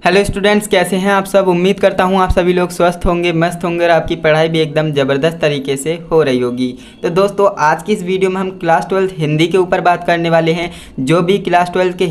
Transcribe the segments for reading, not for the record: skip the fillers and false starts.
Hello students, कैसे हैं आप सब। उम्मीद करता हूं आप सभी लोग स्वस्थ होंगे, मस्त होंगे और आपकी पढ़ाई भी एकदम ज़बरदस्त तरीके से हो रही होगी। तो दोस्तों, आज की इस वीडियो में हम क्लास 12 हिंदी के ऊपर बात करने वाले हैं। जो भी क्लास 12 के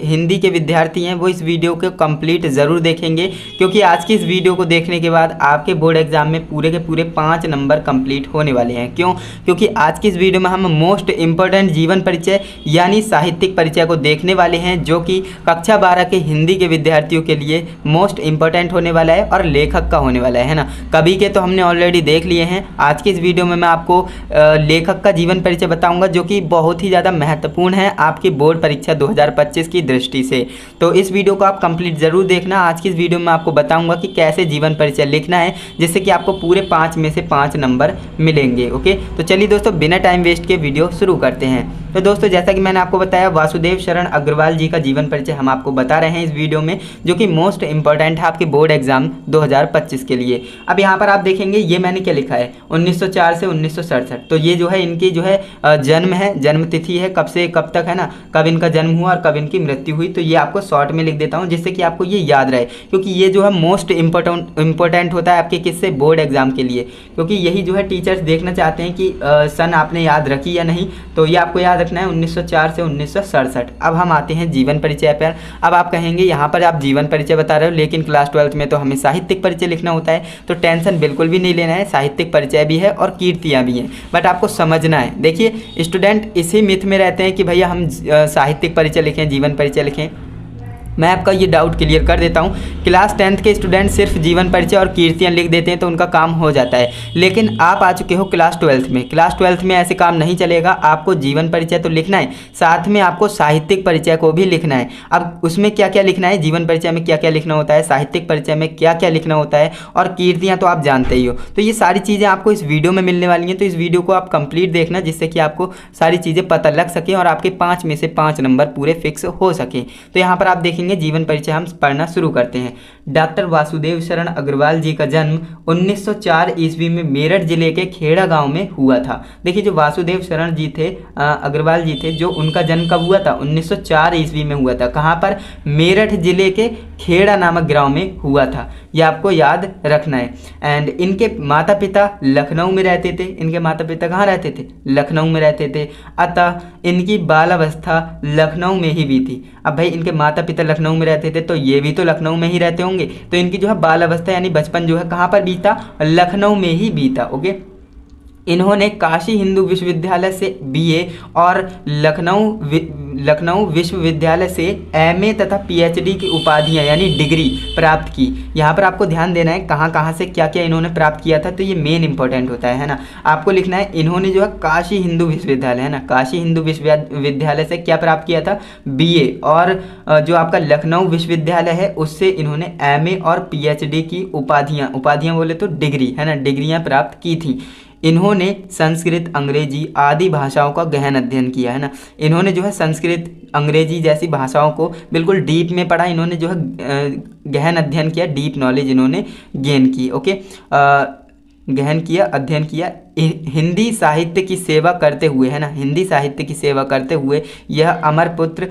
हिंदी के विद्यार्थी हैं वो इस वीडियो को कंप्लीट ज़रूर देखेंगे, क्योंकि आज की इस वीडियो को देखने के बाद आपके बोर्ड एग्जाम में पूरे के पूरे 5 नंबर कंप्लीट होने वाले हैं। क्यों? क्योंकि आज की इस वीडियो में हम मोस्ट इंपॉर्टेंट जीवन परिचय यानी साहित्यिक परिचय को देखने वाले हैं, जो कि कक्षा 12 के हिंदी के विद्यार्थियों के लिए मोस्ट इंपॉर्टेंट होने वाला है और लेखक का होने वाला है ना। कवि के तो हमने ऑलरेडी देख लिए हैं। आज की इस वीडियो में मैं आपको लेखक का जीवन परिचय बताऊंगा, जो कि बहुत ही ज़्यादा महत्वपूर्ण है आपकी बोर्ड परीक्षा 2025 की दृष्टि से। तो इस वीडियो को आप कंप्लीट ज़रूर देखना। आज की इस वीडियो में आपको बताऊंगा कि कैसे जीवन परिचय लिखना है, जिससे कि आपको पूरे 5 में से 5 नंबर मिलेंगे। ओके, तो चलिए दोस्तों, बिना टाइम वेस्ट के वीडियो शुरू करते हैं। तो दोस्तों, जैसा कि मैंने आपको बताया, वासुदेव शरण अग्रवाल जी का जीवन परिचय हम आपको बता रहे हैं इस वीडियो में, जो कि मोस्ट इंपॉर्टेंट है आपके बोर्ड एग्जाम 2025 के लिए। अब यहाँ पर आप देखेंगे, ये मैंने क्या लिखा है, 1904 से 1967। तो ये जो है इनकी जो है जन्म है, जन्म तिथि है, कब से कब तक है ना, कब इनका जन्म हुआ और कब इनकी मृत्यु हुई। तो ये आपको शॉर्ट में लिख देता हूँ, जिससे कि आपको ये याद रहे, क्योंकि ये जो है मोस्ट इंपॉर्टेंट होता है आपके किससे, बोर्ड एग्जाम के लिए। क्योंकि यही जो है टीचर्स देखना चाहते हैं कि सन आपने याद रखी या नहीं। तो ये आपको याद रखना है 1904 से 1967। अब हम आते हैं जीवन परिचय पर। अब आप कहेंगे यहाँ पर आप जीवन परिचय बता रहे हो, लेकिन क्लास 12 में तो हमें साहित्यिक परिचय लिखना होता है। तो टेंशन बिल्कुल भी नहीं लेना है, साहित्यिक परिचय भी है और कीर्तियाँ भी हैं, बट आपको समझना है। देखिए स्टूडेंट इसी मिथ में रहते हैं कि भैया हम साहित्यिक परिचय लिखें, जीवन परिचय लिखें। मैं आपका ये डाउट क्लियर कर देता हूँ। क्लास 10th के स्टूडेंट सिर्फ जीवन परिचय और कीर्तियाँ लिख देते हैं तो उनका काम हो जाता है, लेकिन आप आ चुके हो क्लास 12th में। क्लास 12th में ऐसे काम नहीं चलेगा। आपको जीवन परिचय तो लिखना है, साथ में आपको साहित्यिक परिचय को भी लिखना है। अब उसमें क्या क्या लिखना है, जीवन परिचय में क्या क्या लिखना होता है, साहित्यिक परिचय में क्या क्या लिखना होता है, और कीर्तियाँ तो आप जानते ही हो। तो ये सारी चीज़ें आपको इस वीडियो में मिलने वाली हैं। तो इस वीडियो को आप कंप्लीट देखना, जिससे कि आपको सारी चीज़ें पता लग सकें और आपके 5 में से 5 नंबर पूरे फिक्स हो सकें। तो यहाँ पर आप देखेंगे जीवन परिचय हम पढ़ना शुरू करते हैं। डॉक्टर वासुदेव शरण अग्रवाल जी का जन्म 1904 ईस्वी में मेरठ जिले के खेड़ा गांव में हुआ था। देखिए, जो वासुदेव शरण जी थे, अग्रवाल जी थे, जो उनका जन्म कब हुआ था, 1904 ईस्वी में हुआ था। कहाँ पर? मेरठ जिले के खेड़ा नामक गांव में हुआ था। यह आपको याद रखना है। एंड इनके माता पिता लखनऊ में रहते थे। इनके माता पिता कहाँ रहते थे? लखनऊ में रहते थे। अतः इनकी बालावस्था लखनऊ में ही भी थी। अब भाई इनके माता पिता लखनऊ में रहते थे, तो ये भी तो लखनऊ में ही रहते होंगे। तो इनकी जो है बाल अवस्था यानी बचपन जो है कहाँ पर बीता? लखनऊ में ही बीता। ओके, इन्होंने काशी हिंदू विश्वविद्यालय से बीए और लखनऊ विश्वविद्यालय से एमए तथा पीएचडी की उपाधियां यानी डिग्री प्राप्त की। यहाँ पर आपको ध्यान देना है कहाँ कहाँ से क्या क्या इन्होंने प्राप्त किया था। तो ये मेन इंपॉर्टेंट होता है ना। आपको लिखना है इन्होंने जो है काशी हिंदू विश्वविद्यालय है ना, काशी हिंदू विश्वविद्यालय से क्या प्राप्त किया था? बीए। और जो आपका लखनऊ विश्वविद्यालय है उससे इन्होंने एमए और पीएचडी की उपाधियाँ बोले तो डिग्री है ना, डिग्रियाँ प्राप्त की थी। इन्होंने संस्कृत, अंग्रेजी आदि भाषाओं का गहन अध्ययन किया है ना। इन्होंने जो है संस्कृत, अंग्रेजी जैसी भाषाओं को बिल्कुल डीप में पढ़ा। इन्होंने जो है गहन अध्ययन किया, डीप नॉलेज इन्होंने गेन की। ओके, गहन किया, अध्ययन किया। हिंदी साहित्य की सेवा करते हुए है ना, हिंदी साहित्य की सेवा करते हुए यह अमरपुत्र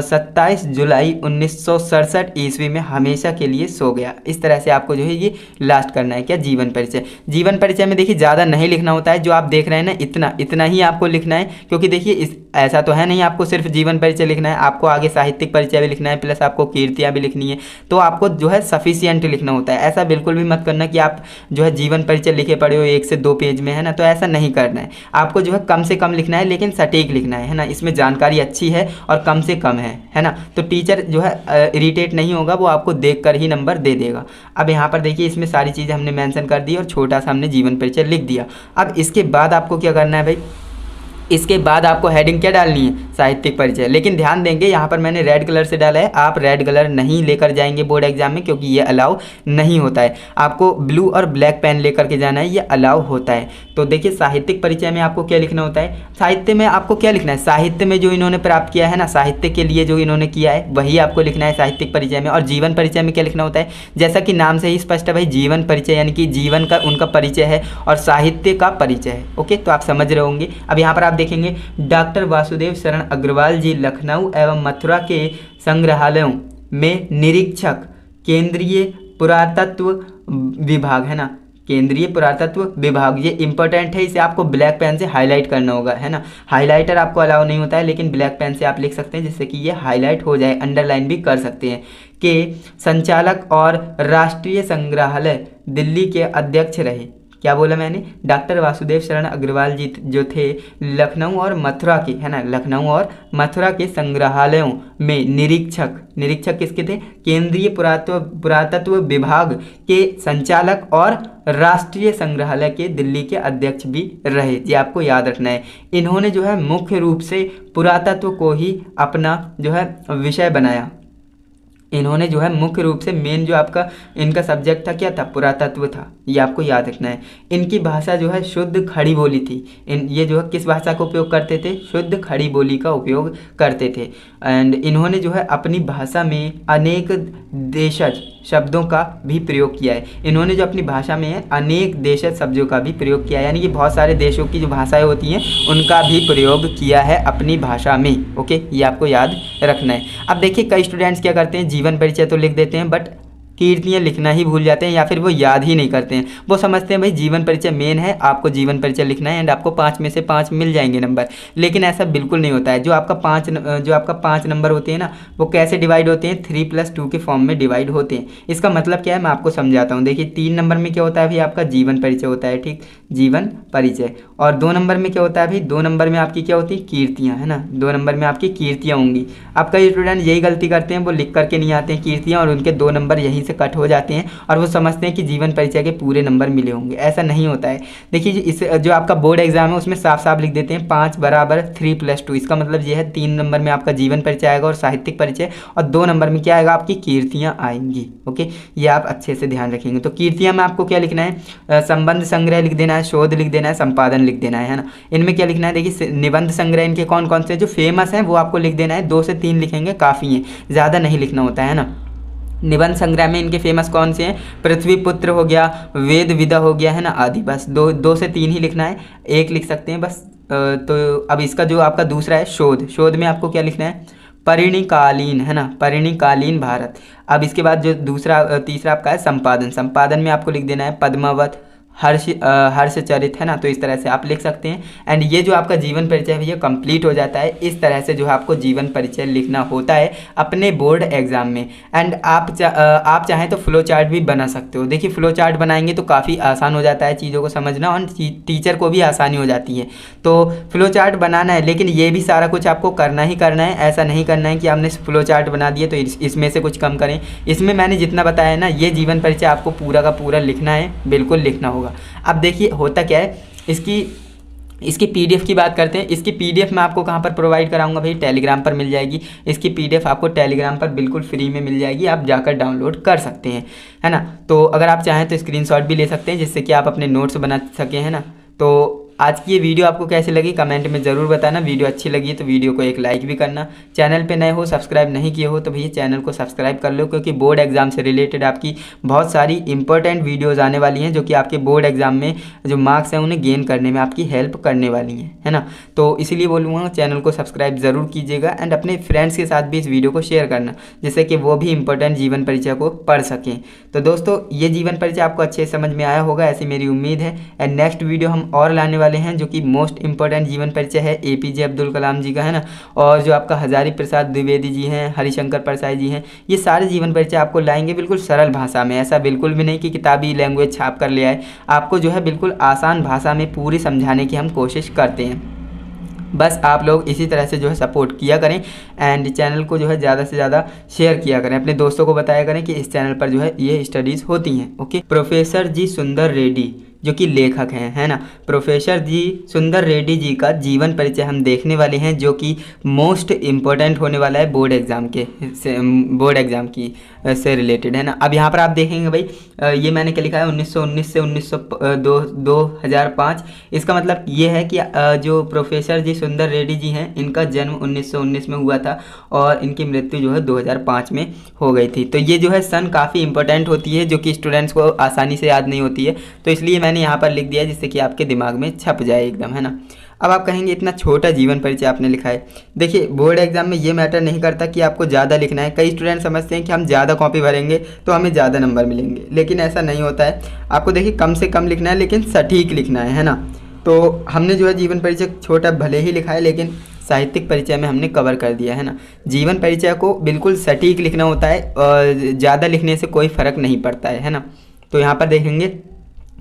27 जुलाई 1967 ईस्वी में हमेशा के लिए सो गया। इस तरह से आपको जो है ये लास्ट करना है। क्या? जीवन परिचय। जीवन परिचय में देखिए ज़्यादा नहीं लिखना होता है, जो आप देख रहे हैं ना, इतना ही आपको लिखना है। क्योंकि देखिए ऐसा तो है नहीं आपको सिर्फ जीवन परिचय लिखना है, आपको आगे साहित्यिक परिचय भी लिखना है, प्लस आपको कीर्तियाँ भी लिखनी है। तो आपको जो है सफिशियंट लिखना होता है। ऐसा बिल्कुल भी मत करना कि आप जो है जीवन परिचय लिखे पड़े हो 1 से 2 पेज में है ना, तो ऐसा नहीं करना है। आपको जो है कम से कम लिखना है, लेकिन सटीक लिखना है ना। इसमें जानकारी अच्छी है और कम से कम है ना। तो टीचर जो है इरिटेट नहीं होगा, वो आपको देखकर ही नंबर दे देगा। अब यहाँ पर देखिए इसमें सारी चीज़ें हमने मेंशन कर दी और छोटा सा हमने जीवन परिचय लिख दिया। अब इसके बाद आपको क्या करना है भाई? इसके बाद आपको हेडिंग क्या डालनी है? साहित्यिक परिचय। लेकिन ध्यान देंगे यहाँ पर मैंने रेड कलर से डाला है, आप रेड कलर नहीं लेकर जाएंगे बोर्ड एग्जाम में, क्योंकि ये अलाउ नहीं होता है। आपको ब्लू और ब्लैक पेन लेकर के जाना है, ये अलाउ होता है। तो देखिए साहित्यिक परिचय में आपको क्या लिखना होता है? साहित्य में आपको क्या लिखना है? साहित्य में जो इन्होंने प्राप्त किया है ना, साहित्य के लिए जो इन्होंने किया है वही आपको लिखना है साहित्यिक परिचय में। और जीवन परिचय में क्या लिखना होता है? जैसा कि नाम से ही स्पष्ट है भाई, जीवन परिचय यानी कि जीवन का उनका परिचय है और साहित्य का परिचय है। ओके, तो आप समझ रहे होंगे। अब यहाँ पर आप देखेंगे डॉक्टर वासुदेव शरण अग्रवाल जी लखनऊ एवं मथुरा के संग्रहालयों में निरीक्षक केंद्रीय पुरातत्व विभाग, है ना, केंद्रीय पुरातत्व विभाग। ये इंपॉर्टेंट है, इसे आपको ब्लैक पेन से हाईलाइट करना होगा, है ना। हाईलाइटर आपको अलाउ नहीं होता है, लेकिन ब्लैक पेन से आप लिख सकते हैं जिससे कि ये हाईलाइट हो जाए, अंडरलाइन भी कर सकते हैं। के संचालक और राष्ट्रीय संग्रहालय दिल्ली के अध्यक्ष रहे। क्या बोला मैंने? डॉक्टर वासुदेव शरण अग्रवाल जी जो थे लखनऊ और मथुरा के, है ना, लखनऊ और मथुरा के संग्रहालयों में निरीक्षक किसके थे? केंद्रीय पुरातत्व विभाग के संचालक और राष्ट्रीय संग्रहालय के दिल्ली के अध्यक्ष भी रहे। ये आपको याद रखना है। इन्होंने जो है मुख्य रूप से पुरातत्व को ही अपना जो है विषय बनाया। इन्होंने जो है मुख्य रूप से मेन जो आपका इनका सब्जेक्ट था क्या था? पुरातत्व था। ये आपको याद रखना है। इनकी भाषा जो है शुद्ध खड़ी बोली थी। ये जो है किस भाषा का उपयोग करते थे? शुद्ध खड़ी बोली का उपयोग करते थे। एंड इन्होंने जो है अपनी भाषा में अनेक देशज शब्दों का भी प्रयोग किया है। इन्होंने जो अपनी भाषा में है अनेक देशज शब्दों का भी प्रयोग किया है, यानी कि बहुत सारे देशों की जो भाषाएं होती हैं उनका भी प्रयोग किया है अपनी भाषा में। ओके, ये आपको याद रखना है। अब देखिए कई स्टूडेंट्स क्या करते हैं, जीवन परिचय तो लिख देते हैं बट कीर्तियाँ लिखना ही भूल जाते हैं या फिर वो याद ही नहीं करते हैं। वो समझते हैं भाई जीवन परिचय मेन है, आपको जीवन परिचय लिखना है एंड आपको 5 में से 5 मिल जाएंगे नंबर, लेकिन ऐसा बिल्कुल नहीं होता है। जो आपका 5 नंबर होते हैं ना, वो कैसे डिवाइड होते हैं? 3+2 के फॉर्म में डिवाइड होते हैं। इसका मतलब क्या है मैं आपको समझाता हूँ। देखिए 3 नंबर में क्या होता है भाई? आपका जीवन परिचय होता है, ठीक, जीवन परिचय। और 2 नंबर में क्या होता है भाई? 2 नंबर में आपकी क्या होती है? कीर्तियाँ, है ना। 2 नंबर में आपकी कीर्तियाँ होंगी। अब कई स्टूडेंट यही गलती करते हैं, वो लिख करके नहीं आते हैं कीर्तियाँ और उनके 2 नंबर यहीं से कट हो जाते हैं और वो समझते हैं कि जीवन परिचय के पूरे नंबर मिले होंगे। ऐसा नहीं होता है। देखिए इस जो आपका बोर्ड एग्जाम है उसमें साफ साफ लिख देते हैं 5 बराबर 3+2। इसका मतलब ये है 3 नंबर में आपका जीवन परिचय आएगा और साहित्यिक परिचय, और 2 नंबर में क्या आएगा? आपकी कीर्तियाँ आएंगी। ओके, ये आप अच्छे से ध्यान रखेंगे। तो कीर्तियाँ में आपको क्या लिखना है? संबंध संग्रह लिख देना है, शोध लिख देना है, संपादन लिख देना है ना। इनमें क्या लिखना है? देखिए निबंध संग्रह इनके कौन कौन से जो फेमस हैं वो आपको लिख देना है। 2 से 3 लिखेंगे काफ़ी है, ज़्यादा नहीं लिखना होता है ना। निबंध संग्रह में इनके फेमस कौन से हैं? पृथ्वीपुत्र हो गया, वेद विदा हो गया, है ना, आदि। बस 2 से 3 ही लिखना है, 1 लिख सकते हैं बस। तो अब इसका जो आपका दूसरा है शोध में आपको क्या लिखना है? परिणिकालीन, है ना, परिणिकालीन भारत। अब इसके बाद जो तीसरा आपका है संपादन में आपको लिख देना है पद्मावत, हर्षचरित, है ना। तो इस तरह से आप लिख सकते हैं। एंड ये जो आपका जीवन परिचय है ये कंप्लीट हो जाता है। इस तरह से जो है आपको जीवन परिचय लिखना होता है अपने बोर्ड एग्जाम में। एंड आप चाहें तो फ्लो चार्ट भी बना सकते हो। देखिए फ्लो चार्ट बनाएंगे तो काफ़ी आसान हो जाता है चीज़ों को समझना और टीचर को भी आसानी हो जाती है। तो फ्लो चार्ट बनाना है, लेकिन ये भी सारा कुछ आपको करना ही करना है। ऐसा नहीं करना है कि आपने फ्लो चार्ट बना दिए तो इसमें से कुछ कम करें। इसमें मैंने जितना बताया है ना, ये जीवन परिचय आपको पूरा का पूरा लिखना है, बिल्कुल लिखना होगा। अब देखिए होता क्या है, इसकी पीडीएफ की बात करते हैं। इसकी पीडीएफ मैं आपको कहाँ पर प्रोवाइड कराऊंगा भाई? टेलीग्राम पर मिल जाएगी। इसकी पीडीएफ आपको टेलीग्राम पर बिल्कुल फ्री में मिल जाएगी, आप जाकर डाउनलोड कर सकते हैं, है ना। तो अगर आप चाहें तो स्क्रीनशॉट भी ले सकते हैं जिससे कि आप अपने नोट्स बना सकें, है ना। तो आज की ये वीडियो आपको कैसी लगी कमेंट में ज़रूर बताना। वीडियो अच्छी लगी तो वीडियो को एक लाइक भी करना। चैनल पे नए हो, सब्सक्राइब नहीं किए हो तो भैया चैनल को सब्सक्राइब कर लो, क्योंकि बोर्ड एग्जाम से रिलेटेड आपकी बहुत सारी इंपॉर्टेंट वीडियोज़ आने वाली हैं जो कि आपके बोर्ड एग्जाम में जो मार्क्स हैं उन्हें गेन करने में आपकी हेल्प करने वाली हैं, है ना। तो इसीलिए बोलूँगा चैनल को सब्सक्राइब ज़रूर कीजिएगा एंड अपने फ्रेंड्स के साथ भी इस वीडियो को शेयर करना, जिससे कि वो भी इंपॉर्टेंट जीवन परिचय को पढ़ सकें। तो दोस्तों ये जीवन परिचय आपको अच्छे समझ में आया होगा, ऐसी मेरी उम्मीद है। एंड नेक्स्ट वीडियो हम और लाने वाले हैं जो कि मोस्ट इंपॉर्टेंट जीवन परिचय है एपीजे अब्दुल कलाम जी का, है ना। और जो आपका हजारी प्रसाद द्विवेदी जी हैं, हरिशंकर प्रसाद जी हैं, ये सारे जीवन परिचय आपको लाएंगे बिल्कुल सरल भाषा में। ऐसा बिल्कुल भी नहीं कि किताबी लैंग्वेज छाप कर ले आए, आपको जो है बिल्कुल आसान भाषा में पूरी समझाने की हम कोशिश करते हैं। बस आप लोग इसी तरह से जो है सपोर्ट किया करें एंड चैनल को जो है ज़्यादा से ज़्यादा शेयर किया करें, अपने दोस्तों को बताया करें कि इस चैनल पर जो है ये स्टडीज़ होती हैं। ओके, प्रोफेसर जी सुंदर रेड्डी जो कि लेखक हैं, है ना, प्रोफेसर जी सुंदर रेड्डी जी का जीवन परिचय हम देखने वाले हैं, जो कि मोस्ट इम्पोर्टेंट होने वाला है बोर्ड एग्ज़ाम की से रिलेटेड, है ना। अब यहाँ पर आप देखेंगे भाई ये मैंने क्या लिखा है 1919 से 2005। इसका मतलब ये है कि जो प्रोफेसर जी सुंदर रेड्डी जी हैं इनका जन्म 1919 में हुआ था और इनकी मृत्यु जो है 2005 में हो गई थी। तो ये जो है सन काफ़ी इंपॉर्टेंट होती है जो कि स्टूडेंट्स को आसानी से याद नहीं होती है, तो इसलिए मैंने यहाँ पर लिख दिया जिससे कि आपके दिमाग में छप जाए एकदम, है ना। अब आप कहेंगे इतना छोटा जीवन परिचय आपने लिखा है। देखिए बोर्ड एग्जाम में ये मैटर नहीं करता कि आपको ज़्यादा लिखना है। कई स्टूडेंट समझते हैं कि हम ज़्यादा कॉपी भरेंगे तो हमें ज़्यादा नंबर मिलेंगे, लेकिन ऐसा नहीं होता है। आपको देखिए कम से कम लिखना है लेकिन सटीक लिखना है ना। तो हमने जो है जीवन परिचय छोटा भले ही लिखा है लेकिन साहित्यिक परिचय में हमने कवर कर दिया है ना। जीवन परिचय को बिल्कुल सटीक लिखना होता है और ज़्यादा लिखने से कोई फ़र्क नहीं पड़ता है ना। तो यहाँ पर देखेंगे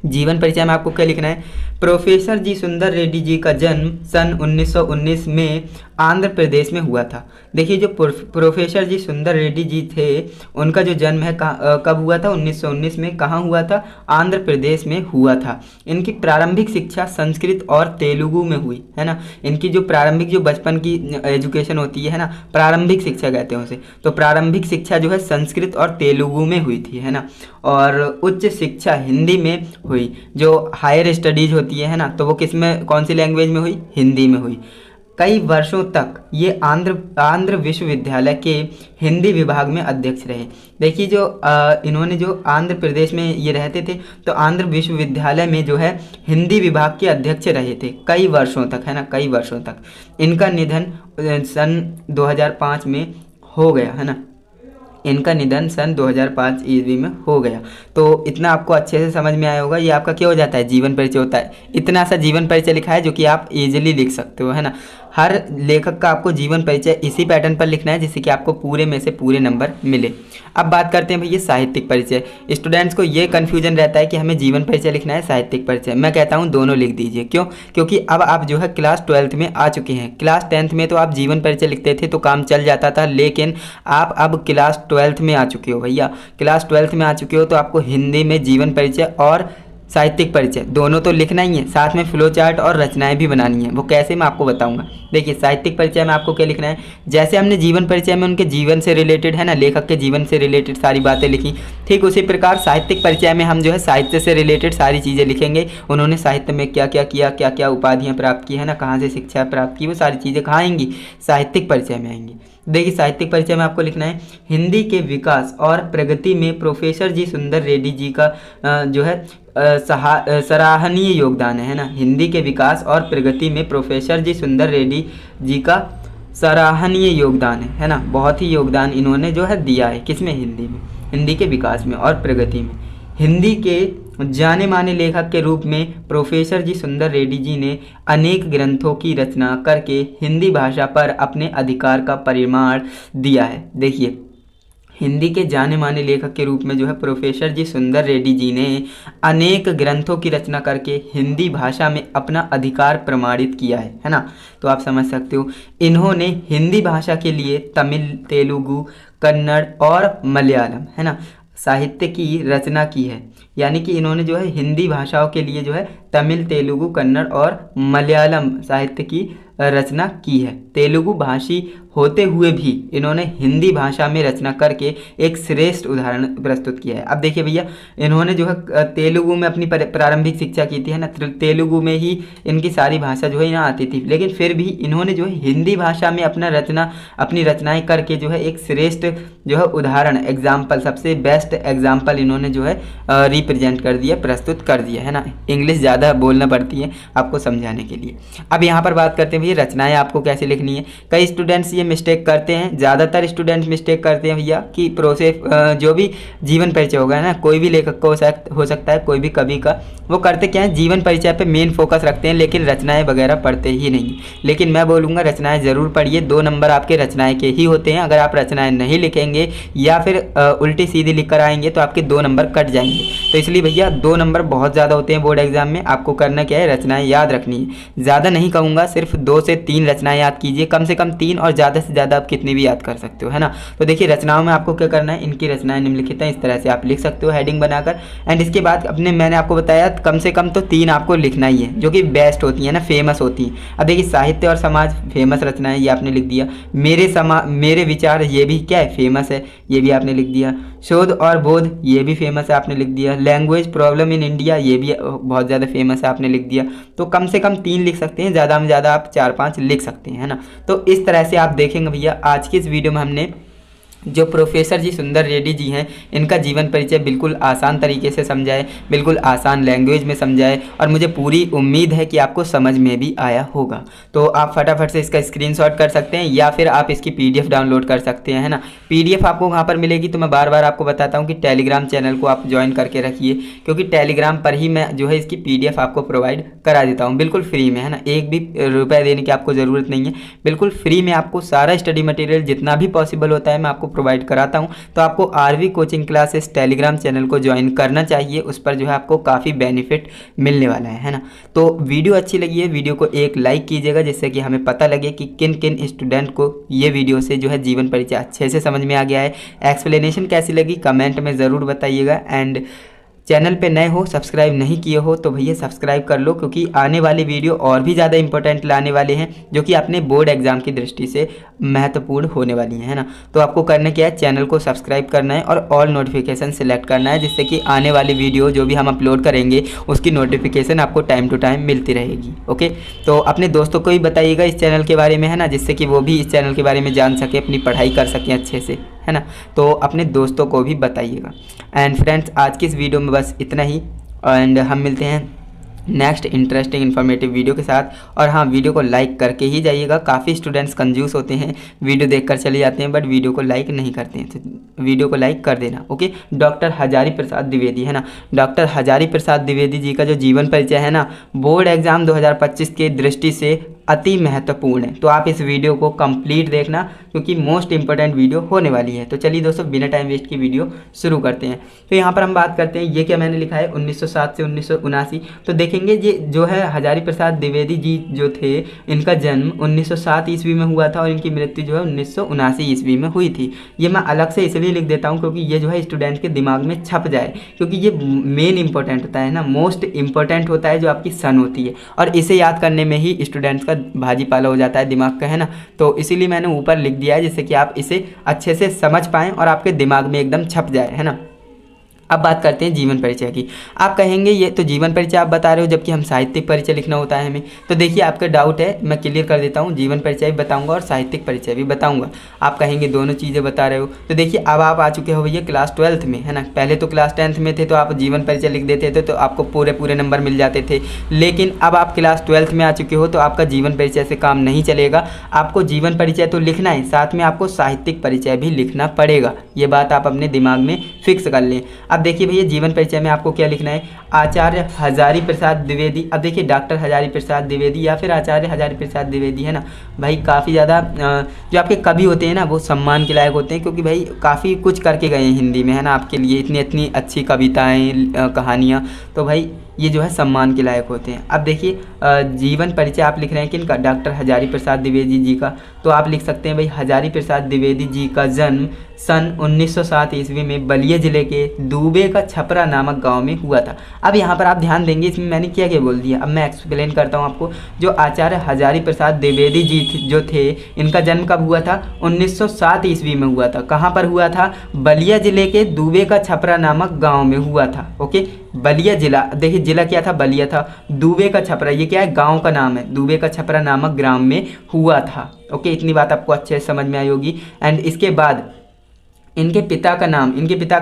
जीवन परिचय में आपको क्या लिखना है। प्रोफेसर जी सुंदर रेड्डी जी का जन्म सन 1919 में आंध्र प्रदेश में हुआ था। देखिए जो प्रोफेसर जी सुंदर रेड्डी जी थे उनका जो जन्म है कब हुआ था, 1919 में। कहाँ हुआ था, आंध्र प्रदेश में हुआ था। इनकी प्रारंभिक शिक्षा संस्कृत और तेलुगु में हुई है ना। इनकी जो प्रारंभिक जो बचपन की एजुकेशन होती है ना, प्रारंभिक शिक्षा कहते हैं उसे। तो प्रारंभिक शिक्षा जो है संस्कृत और तेलुगु में हुई थी है ना। और उच्च शिक्षा हिंदी में हुई। जो हायर स्टडीज होती है ना, तो वो किस में, कौन सी लैंग्वेज में हुई, हिंदी में हुई। कई वर्षों तक ये आंध्र विश्वविद्यालय के हिंदी विभाग में अध्यक्ष रहे। देखिए जो इन्होंने जो आंध्र प्रदेश में ये रहते थे तो आंध्र विश्वविद्यालय में जो है हिंदी विभाग के अध्यक्ष रहे थे कई वर्षों तक है ना, कई वर्षों तक। इनका निधन सन 2005 में हो गया है ना। इनका निधन सन 2005 ईस्वी में हो गया। तो इतना आपको अच्छे से समझ में आया होगा। ये आपका क्या हो जाता है, जीवन परिचय होता है। इतना सा जीवन परिचय लिखा है जो कि आप इजीली लिख सकते हो है ना। हर लेखक का आपको जीवन परिचय इसी पैटर्न पर लिखना है जिससे कि आपको पूरे में से पूरे नंबर मिले। अब बात करते हैं भैया साहित्यिक परिचय। स्टूडेंट्स को ये कन्फ्यूजन रहता है कि हमें जीवन परिचय लिखना है साहित्यिक परिचय। मैं कहता हूँ दोनों लिख दीजिए। क्यों, क्योंकि अब आप जो है क्लास 12th में आ चुके हैं। क्लास 10th में तो आप जीवन परिचय लिखते थे तो काम चल जाता था, लेकिन आप अब क्लास 12th में आ चुके हो भैया। क्लास 12th में आ चुके हो तो आपको हिंदी में जीवन परिचय और साहित्यिक परिचय दोनों तो लिखना ही है, साथ में फ्लो चार्ट और रचनाएं भी बनानी है। वो कैसे मैं आपको बताऊंगा। देखिए साहित्यिक परिचय में आपको क्या लिखना है, जैसे हमने जीवन परिचय में उनके जीवन से रिलेटेड है ना, लेखक के जीवन से रिलेटेड सारी बातें लिखी, ठीक उसी प्रकार साहित्यिक परिचय में हम जो है साहित्य से रिलेटेड सारी चीज़ें लिखेंगे। उन्होंने साहित्य में क्या क्या किया, क्या क्या उपाधियाँ प्राप्त की है ना, कहाँ से शिक्षा प्राप्त की, वो सारी चीज़ें कहाँ आएंगी, साहित्यिक परिचय में आएंगी। देखिए साहित्यिक परिचय में आपको लिखना है हिंदी के विकास और प्रगति में प्रोफेसर जी सुंदर रेड्डी जी का जो है सराहनीय योगदान है ना। हिंदी के विकास और प्रगति में प्रोफेसर जी सुंदर रेड्डी जी का सराहनीय योगदान है ना। बहुत ही योगदान इन्होंने जो है दिया है, किसमें, हिंदी में, हिंदी के विकास में और प्रगति में। हिंदी के जाने माने लेखक के रूप में प्रोफेसर जी सुंदर रेड्डी जी ने अनेक ग्रंथों की रचना करके हिंदी भाषा पर अपने अधिकार का परिमाण दिया है। देखिए हिंदी के जाने माने लेखक के रूप में जो है प्रोफेसर जी सुंदर रेड्डी जी ने अनेक ग्रंथों की रचना करके हिंदी भाषा में अपना अधिकार प्रमाणित किया है ना। तो आप समझ सकते हो इन्होंने हिंदी भाषा के लिए तमिल, तेलुगु, कन्नड़ और मलयालम है ना साहित्य की रचना की है। यानी कि इन्होंने जो है हिंदी भाषाओं के लिए जो है तमिल, तेलुगु, कन्नड़ और मलयालम साहित्य की रचना की है। तेलुगु भाषी होते हुए भी इन्होंने हिंदी भाषा में रचना करके एक श्रेष्ठ उदाहरण प्रस्तुत किया है। अब देखिए भैया इन्होंने जो है तेलुगु में अपनी प्रारंभिक शिक्षा की थी है ना, तेलुगु में ही इनकी सारी भाषा जो है ना आती थी, लेकिन फिर भी इन्होंने जो है हिंदी भाषा में अपनी रचनाएं करके जो है एक श्रेष्ठ जो है उदाहरण, एग्जाम्पल, सबसे बेस्ट एग्जाम्पल इन्होंने जो है रिप्रेजेंट कर दिया, प्रस्तुत कर दिया है ना। इंग्लिश ज़्यादा बोलना पड़ती है आपको समझाने के लिए। अब यहाँ पर बात करते हैं भैया रचनाएं आपको कैसे लिखनी है। कई स्टूडेंट्स ये मिस्टेक करते हैं, ज़्यादातर स्टूडेंट्स मिस्टेक करते हैं भैया कि प्रोसेस जो भी जीवन परिचय होगा ना, कोई भी लेखक का हो सकता है, कोई भी कवि का, वो करते क्या है जीवन परिचय पे मेन फोकस रखते हैं लेकिन रचनाएं वगैरह पढ़ते ही नहीं। लेकिन मैं बोलूँगा रचनाएं ज़रूर पढ़िए। 2 नंबर आपके रचनाएं के ही होते हैं। अगर आप रचनाएं नहीं लिखेंगे या फिर उल्टी सीधी लिख कर आएंगे तो आपके 2 नंबर कट जाएंगे। तो इसलिए भैया 2 नंबर बहुत ज़्यादा होते हैं बोर्ड एग्जाम में। आपको करना क्या है, रचनाएं याद रखनी है। ज़्यादा नहीं कहूँगा, सिर्फ 2 से 3 रचनाएं याद कीजिए, कम से कम 3, और ज़्यादा से ज़्यादा आप कितनी भी याद कर सकते हो है ना। तो देखिए रचनाओं में आपको क्या करना है, इनकी रचनाएं निम्नलिखित हैं, इस तरह से आप लिख सकते हो हेडिंग बनाकर। एंड इसके बाद मैंने आपको बताया कम से कम तो 3 आपको लिखना ही है जो कि बेस्ट होती है ना, फेमस होती हैं। अब देखिए साहित्य और समाज फेमस रचनाएं, ये आपने लिख दिया। मेरे विचार, ये भी क्या है, फेमस है, ये भी आपने लिख दिया। शोध और बोध, ये भी फेमस है, आपने लिख दिया। लैंग्वेज प्रॉब्लम इन इंडिया, ये भी बहुत ज़्यादा फेमस है, आपने लिख दिया। तो कम से कम 3 लिख सकते हैं, ज़्यादा में ज़्यादा आप 4-5 लिख सकते हैं है ना। तो इस तरह से आप देखेंगे भैया आज की इस वीडियो में हमने जो प्रोफेसर जी सुंदर रेड्डी जी हैं, इनका जीवन परिचय बिल्कुल आसान तरीके से समझाए, बिल्कुल आसान लैंग्वेज में समझाए और मुझे पूरी उम्मीद है कि आपको समझ में भी आया होगा। तो आप फटाफट से इसका स्क्रीनशॉट कर सकते हैं या फिर आप इसकी PDF डाउनलोड कर सकते हैं, है ना। PDF आपको कहाँ पर मिलेगी, तो मैं बार बार आपको बताता हूँ कि टेलीग्राम चैनल को आप ज्वाइन करके रखिए, क्योंकि टेलीग्राम पर ही मैं जो है इसकी PDF आपको प्रोवाइड करा देता हूँ बिल्कुल फ्री में, है ना। एक भी रुपये देने की आपको ज़रूरत नहीं है, बिल्कुल फ्री में आपको सारा स्टडी मटेरियल जितना भी पॉसिबल होता है मैं आपको प्रोवाइड कराता हूं। तो आपको RV coaching classes telegram channel को ज्वाइन करना चाहिए, उस पर जो है आपको काफ़ी बेनिफिट मिलने वाला है ना। तो वीडियो अच्छी लगी है, वीडियो को एक लाइक कीजिएगा, जिससे कि हमें पता लगे कि किन किन स्टूडेंट को ये वीडियो से जो है जीवन परिचय अच्छे से समझ में आ गया है। एक्सप्लेनेशन कैसी लगी कमेंट में ज़रूर बताइएगा। एंड चैनल पे नए हो, सब्सक्राइब नहीं किए हो तो भैया सब्सक्राइब कर लो, क्योंकि आने वाले वीडियो और भी ज़्यादा इंपॉर्टेंट लाने वाले हैं, जो कि अपने बोर्ड एग्जाम की दृष्टि से महत्वपूर्ण होने वाली हैं, है ना। तो आपको करने क्या है, चैनल को सब्सक्राइब करना है और ऑल नोटिफिकेशन सिलेक्ट करना है, जिससे कि आने वाली वीडियो जो भी हम अपलोड करेंगे उसकी नोटिफिकेशन आपको टाइम टू टाइम मिलती रहेगी। ओके, तो अपने दोस्तों को भी बताइएगा इस चैनल के बारे में, है ना, जिससे कि वो भी इस चैनल के बारे में जान सके, अपनी पढ़ाई कर सकें अच्छे से, है ना। तो अपने दोस्तों को भी बताइएगा। एंड फ्रेंड्स, आज की इस वीडियो में बस इतना ही, एंड हम मिलते हैं नेक्स्ट इंटरेस्टिंग इन्फॉर्मेटिव वीडियो के साथ। और हाँ, वीडियो को लाइक करके ही जाइएगा। काफ़ी स्टूडेंट्स कंजूस होते हैं, वीडियो देखकर चले जाते हैं बट वीडियो को लाइक नहीं करते हैं, तो वीडियो को लाइक कर देना। ओके, डॉक्टर हजारी प्रसाद द्विवेदी, है ना, डॉक्टर हजारी प्रसाद द्विवेदी जी का जो जीवन परिचय है ना, बोर्ड एग्जाम 2025 के दृष्टि से अति महत्वपूर्ण है। तो आप इस वीडियो को कंप्लीट देखना, क्योंकि मोस्ट इंपॉर्टेंट वीडियो होने वाली है। तो चलिए दोस्तों, बिना टाइम वेस्ट की वीडियो शुरू करते हैं। तो यहाँ पर हम बात करते हैं, ये क्या मैंने लिखा है 1907 से 1979। तो देखेंगे ये जो है हजारी प्रसाद द्विवेदी जी जो थे, इनका जन्म 1907 ईस्वी में हुआ था और इनकी मृत्यु जो है 1979 ईस्वी में हुई थी। ये मैं अलग से इसलिए लिख देता हूँ क्योंकि ये जो है स्टूडेंट के दिमाग में छप जाए, क्योंकि ये मेन इंपॉर्टेंट होता है ना, मोस्ट इंपॉर्टेंट होता है जो आपकी सन होती है, और इसे याद करने में ही स्टूडेंट्स का भाजी पाला हो जाता है दिमाग का, है ना। तो इसीलिए मैंने ऊपर लिख दिया है, जिससे कि आप इसे अच्छे से समझ पाएँ और आपके दिमाग में एकदम छप जाए, है ना। अब बात करते हैं जीवन परिचय की। आप कहेंगे ये तो जीवन परिचय आप बता रहे हो, जबकि हम साहित्यिक परिचय लिखना होता है हमें। तो देखिए, आपका डाउट है, मैं क्लियर कर देता हूँ, जीवन परिचय भी बताऊंगा और साहित्यिक परिचय भी बताऊंगा। आप कहेंगे दोनों चीज़ें बता रहे हो, तो देखिए अब आप आ चुके हो भैया क्लास 12th में, है ना। पहले तो क्लास 10th में थे तो आप जीवन परिचय लिख देते थे तो आपको पूरे नंबर मिल जाते थे, लेकिन अब आप क्लास 12th में आ चुके हो तो आपका जीवन परिचय से काम नहीं चलेगा। आपको जीवन परिचय तो लिखना है, साथ में आपको साहित्यिक परिचय भी लिखना पड़ेगा। ये बात आप अपने दिमाग में फिक्स कर लें। अब देखिए भैया, जीवन परिचय में आपको क्या लिखना है, आचार्य हजारी प्रसाद द्विवेदी। अब देखिए, डॉक्टर हजारी प्रसाद द्विवेदी या फिर आचार्य हजारी प्रसाद द्विवेदी, है ना भाई, काफ़ी ज़्यादा जो आपके कवि होते हैं ना, वो सम्मान के लायक होते हैं, क्योंकि भाई काफ़ी कुछ करके गए हैं हिंदी में, है ना, आपके लिए इतनी अच्छी कविताएँ, कहानियाँ। तो भाई ये जो है सम्मान के लायक होते हैं। अब देखिए, जीवन परिचय आप लिख रहे हैं किनका, डॉक्टर हजारी प्रसाद द्विवेदी जी का। तो आप लिख सकते हैं भाई, हजारी प्रसाद द्विवेदी जी का जन्म सन 1907 ईस्वी में बलिया जिले के दूबे का छपरा नामक गांव में हुआ था। अब यहाँ पर आप ध्यान देंगे, इसमें मैंने क्या क्या बोल दिया, अब मैं एक्सप्लेन करता हूँ आपको। जो आचार्य हजारी प्रसाद द्विवेदी जी जो थे, इनका जन्म कब हुआ था, 1907 ईस्वी में हुआ था। कहाँ पर हुआ था, बलिया जिले के दूबे का छपरा नामक गाँव में हुआ था। ओके, बलिया जिला, देखिए जिला क्या था, बलिया था, दूबे का छपरा ये क्या है, गांव का नाम है, दूबे का छपरा नामक ग्राम में हुआ था। ओके, इतनी बात आपको अच्छे से समझ में आई होगी। एंड इसके बाद इनके पिता का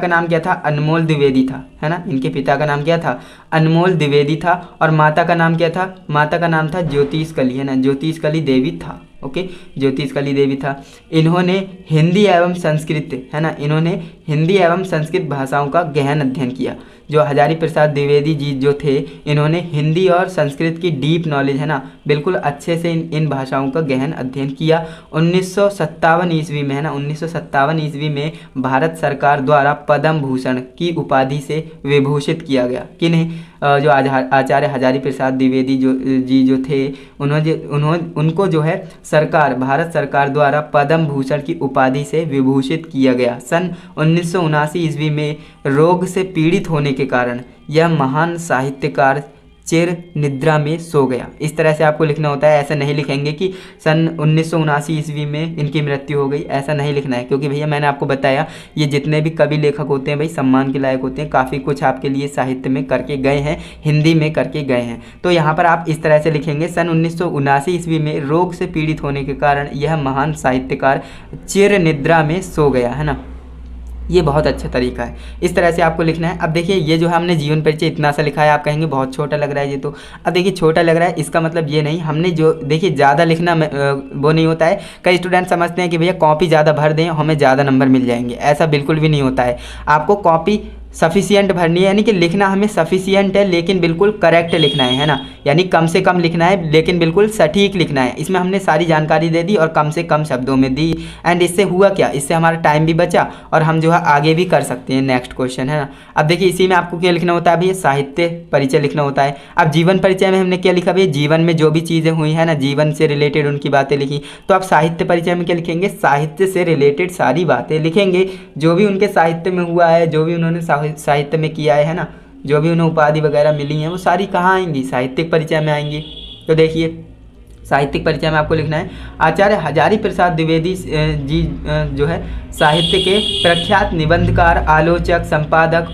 नाम क्या था, अनमोल द्विवेदी था, है ना। इनके पिता का नाम क्या था, अनमोल द्विवेदी था, और माता का नाम क्या था, माता का नाम था ज्योतिष कली, है ना, ज्योतिष कली देवी था। ओके, ज्योतिष कली देवी था। इन्होंने हिंदी एवं संस्कृत, है ना, इन्होंने हिंदी एवं संस्कृत भाषाओं का गहन अध्ययन किया। जो हजारी प्रसाद द्विवेदी जी जो थे, इन्होंने हिंदी और संस्कृत की डीप नॉलेज, है ना, बिल्कुल अच्छे से इन भाषाओं का गहन अध्ययन किया। 1957 ईस्वी में, है ना, 1957 ईस्वी में भारत सरकार द्वारा पद्म भूषण की उपाधि से विभूषित किया गया। किन्हें, जो आचार्य हजारी प्रसाद द्विवेदी जो थे, उनको जो है भारत सरकार द्वारा पद्म भूषण की उपाधि से विभूषित किया गया। सन 1979 ईस्वी में रोग से पीड़ित होने के कारण यह महान साहित्यकार चिर निद्रा में सो गया। इस तरह से आपको लिखना होता है। ऐसा नहीं लिखेंगे कि सन 1979 ईस्वी में इनकी मृत्यु हो गई, ऐसा नहीं लिखना है, क्योंकि भैया मैंने आपको बताया ये जितने भी कवि लेखक होते हैं भाई सम्मान के लायक होते हैं, काफ़ी कुछ आपके लिए साहित्य में करके गए हैं, हिंदी में करके गए हैं। तो यहाँ पर आप इस तरह से लिखेंगे, सन 1979 ईस्वी में रोग से पीड़ित होने के कारण यह महान साहित्यकार चिर निद्रा में सो गया, है ना। ये बहुत अच्छा तरीका है, इस तरह से आपको लिखना है। अब देखिए ये जो है हमने जीवन परिचय इतना सा लिखा है, आप कहेंगे बहुत छोटा लग रहा है ये तो। अब देखिए छोटा लग रहा है इसका मतलब ये नहीं, हमने जो देखिए ज़्यादा लिखना वो नहीं होता है। कई स्टूडेंट समझते हैं कि भैया कॉपी ज़्यादा भर दें हमें ज़्यादा नंबर मिल जाएंगे, ऐसा बिल्कुल भी नहीं होता है। आपको कॉपी सफिशियंट भरनी है, यानी कि लिखना हमें सफिशियंट है लेकिन बिल्कुल करेक्ट लिखना है ना, यानी कम से कम लिखना है लेकिन बिल्कुल सटीक लिखना है। इसमें हमने सारी जानकारी दे दी और कम से कम शब्दों में दी। एंड इससे हुआ क्या, इससे हमारा टाइम भी बचा और हम जो है आगे भी कर सकते हैं नेक्स्ट क्वेश्चन, है ना। अब देखिए इसी में आपको क्या लिखना होता है भैया, साहित्य परिचय लिखना होता है। अब जीवन परिचय में हमने क्या लिखा भैया, जीवन में जो भी चीज़ें हुई है ना, जीवन से रिलेटेड उनकी बातें लिखी। तो आप साहित्य परिचय में क्या लिखेंगे, साहित्य से रिलेटेड सारी बातें लिखेंगे, जो भी उनके साहित्य में हुआ है, जो भी उन्होंने साहित्य में किया है ना, जो भी उन्हें उपाधि वगैरह मिली हैं वो सारी कहाँ आएंगी, साहित्यिक परिचय में आएंगी। तो देखिए साहित्यिक परिचय में आपको लिखना है, आचार्य हजारी प्रसाद द्विवेदी जी जो है साहित्य के प्रख्यात निबंधकार, आलोचक, संपादक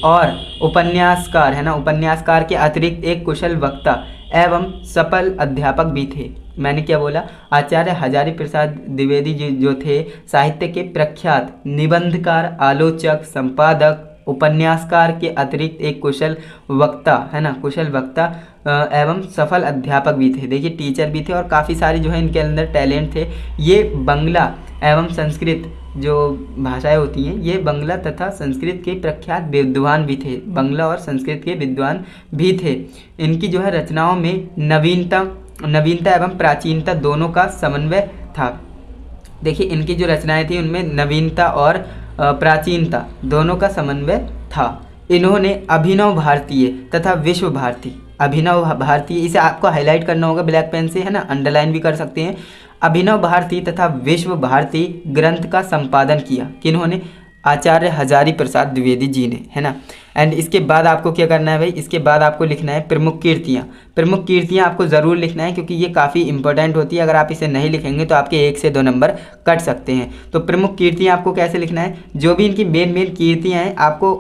और उपन्यासकार, है ना। उपन्यासकार के अतिरिक्त एक कुशल वक्ता एवं सफल अध्यापक भी थे। मैंने क्या बोला, आचार्य हजारी प्रसाद द्विवेदी जी जो थे साहित्य के प्रख्यात निबंधकार, आलोचक, संपादक, उपन्यासकार के अतिरिक्त एक कुशल वक्ता, है ना, कुशल वक्ता एवं सफल अध्यापक भी थे। देखिए टीचर भी थे और काफ़ी सारे जो है इनके अंदर टैलेंट थे। ये बंगला एवं संस्कृत जो भाषाएं होती हैं, ये बंगला तथा संस्कृत के प्रख्यात विद्वान भी थे, बंगला और संस्कृत के विद्वान भी थे। इनकी जो है रचनाओं में नवीनता एवं प्राचीनता दोनों का समन्वय था। देखिए इनकी जो रचनाएं थी उनमें नवीनता और प्राचीनता दोनों का समन्वय था। इन्होंने अभिनव भारतीय तथा विश्व भारती, अभिनव भारतीय इसे आपको हाईलाइट करना होगा ब्लैक पेन से, है ना, अंडरलाइन भी कर सकते हैं। अभिनव भारती तथा विश्व भारती ग्रंथ का संपादन किया किन्होंने, आचार्य हजारी प्रसाद द्विवेदी जी ने, है ना। एंड इसके बाद आपको क्या करना है भाई, इसके बाद आपको लिखना है प्रमुख कीर्तियाँ। प्रमुख कीर्तियाँ आपको ज़रूर लिखना है क्योंकि ये काफ़ी इंपॉर्टेंट होती है। अगर आप इसे नहीं लिखेंगे तो आपके 1 से 2 नंबर कट सकते हैं। तो प्रमुख कीर्तियाँ आपको कैसे लिखना है, जो भी इनकी मेन कीर्तियाँ हैं आपको